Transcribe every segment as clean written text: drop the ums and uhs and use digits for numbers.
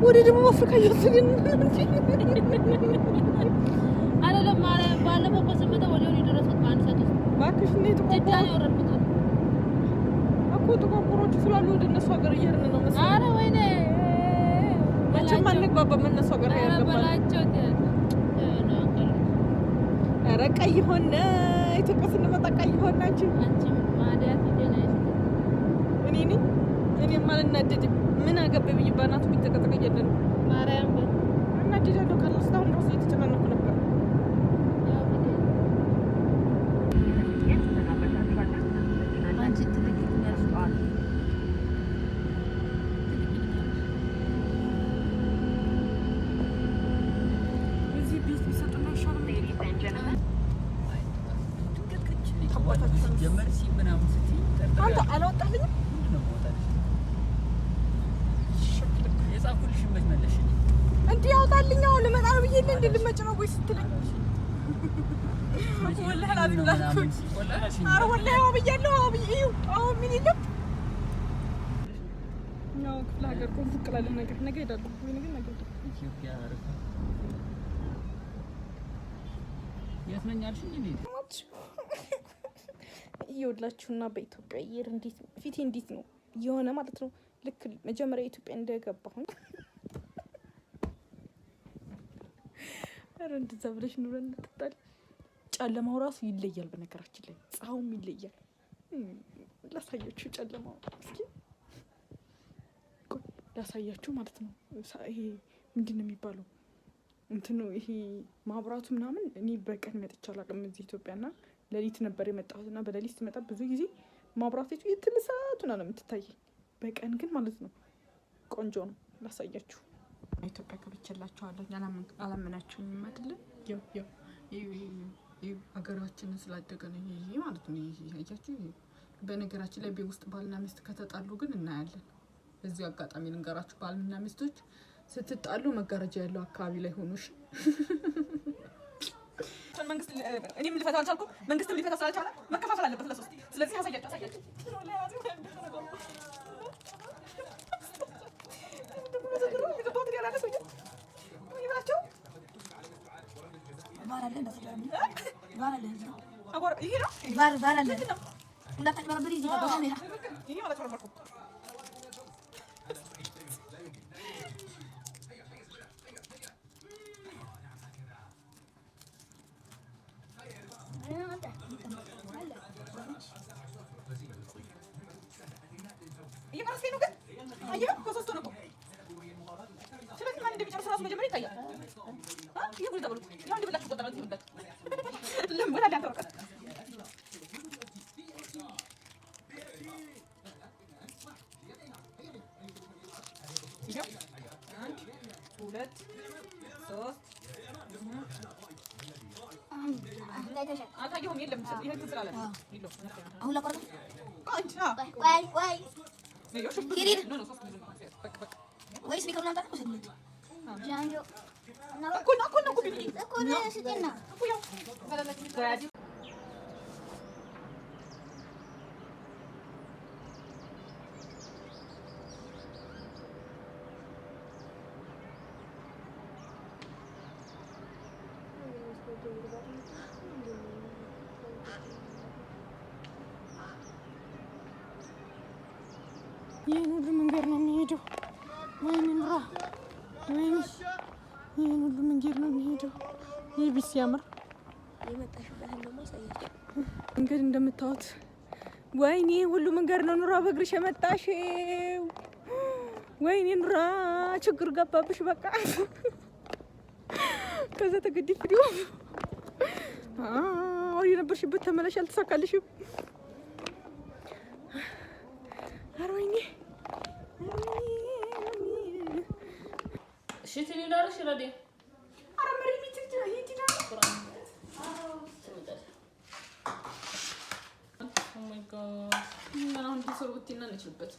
ወደ ደቡብ አፍሪካ እየወሰድን አይደለም ማለት ባለፈው በስመታ ወዲያው የደረሱት በአንድ ሰዓት ውስጥ እባክሽ እንዴት ጀዳን የወረድኩት እኮ ጥቋቁሮቹ ስላሉ ወደ እነሱ ሀገር እየሄድን ነው መሰለኝ። ኧረ ወይኔ መቼም አንግባባም እነሱ ሀገር በላቸው። ኧረ ቀይ ሆነ ኢትዮጵያ ስንመጣ ቀይ ሆነ። አንቺ ማዲያት እኔ ነኝ እኔም አልናደድም። ምን አገባኝ ብዬ ባናቱ ቢተቀጠቀየልን ማርያም እናደዳለሁ። ካለስ ታውን ድረስ እየተጨናነኩ ነበር። አንቺ ትልቅኛል ስጧል እዚህ ቤት ቢሰጡና ይሻላል። አንተ አላወጣልኝም እንዲህ ያውጣልኝ። አሁን ልመጣ ነው ብዬሽ እንደ ልመጭ ነው ወይ ስትለኝ ወላሂ አላልኩኝ። ኧረ ወላሂ አዎ ብያለሁ። አዎ ብዬሽ አሁን ምን የለም ነው ክፍለ ሀገር እኮ ዝቅ ላለ ነገር ነገ እሄዳለሁ ወይ ነገ ኢትዮጵያ አረፈ የት ነኝ አልሽኝ? እንዴት ይኸውላችሁና በኢትዮጵያ አየር እንዴት ፊቴ እንዴት ነው የሆነ ማለት ነው። ልክ መጀመሪያ ኢትዮጵያ እንደገባሁኝ አረ እንደዛ ብለሽ ኑረን እንጠጣለን። ጨለማው ራሱ ይለያል። በነገራችን ላይ ፀሐዩም ይለያል። ላሳያችሁ ጨለማው እስኪ ላሳያችሁ ማለት ነው። ይሄ ምንድን ነው የሚባለው እንትኑ ይሄ ማብራቱ ምናምን እኔ በቀን መጥቼ አላውቅም እዚህ ኢትዮጵያና ሌሊት ነበር የመጣሁትና በሌሊት ስመጣ ብዙ ጊዜ ማብራቱ የትልሳቱና ነው የምትታየኝ። በቀን ግን ማለት ነው ቆንጆ ነው። ላሳያችሁ ኢትዮጵያ ገብቼላችኋለሁ። አላመናችሁኝም አይደለም? ይኸው ሀገራችንን ስላደገ ነው ይሄ ማለት ነው። ይሄ አያችሁ። በነገራችን ላይ ቤት ውስጥ ባልና ሚስት ከተጣሉ ግን እናያለን። በዚህ አጋጣሚ ልንገራችሁ፣ ባልና ሚስቶች ስትጣሉ መጋረጃ ያለው አካባቢ ላይ ሆኖሽ መንግስት እኔም ልፈታ አልቻልኩም፣ መንግስትም ሊፈታ ስላልቻለ መከፋፈል አለበት ለሶስት። ስለዚህ አሳያችሁ ይሄን ሁሉ መንገድ ነው የሚሄደው። ወይኔ ምራ ወይኔ ይሄን ሁሉ መንገድ ነው የሚሄደው። ይሄ ቢስ ያምር የመጣሽበትን ነው ማሳያችሁ መንገድ እንደምታዩት። ወይኔ ሁሉ መንገድ ነው ኑራ በእግርሽ የመጣሽው። ወይኔ ኑራ ችግር ገባብሽ በቃ። ከዛ ተገዲፍ ቪዲዮ የነበርሽበት ተመለሽ፣ አልተሳካልሽም። ኧረ ወይኔ ጅትን ይላልሽ ረዲ አረመሪ ሚትጅ ይቲና ቁርአን ኦ ማይ ጋድ ምን አሁን ተሰርቡትና እንችልበት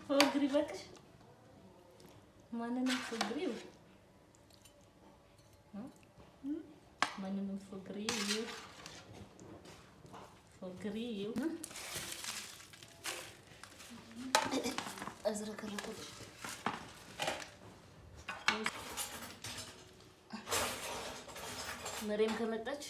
ፎግሪ በቃሽ ማንንም ፎግሪው ማንንም ፎግሪው أزرق مريم كم تتش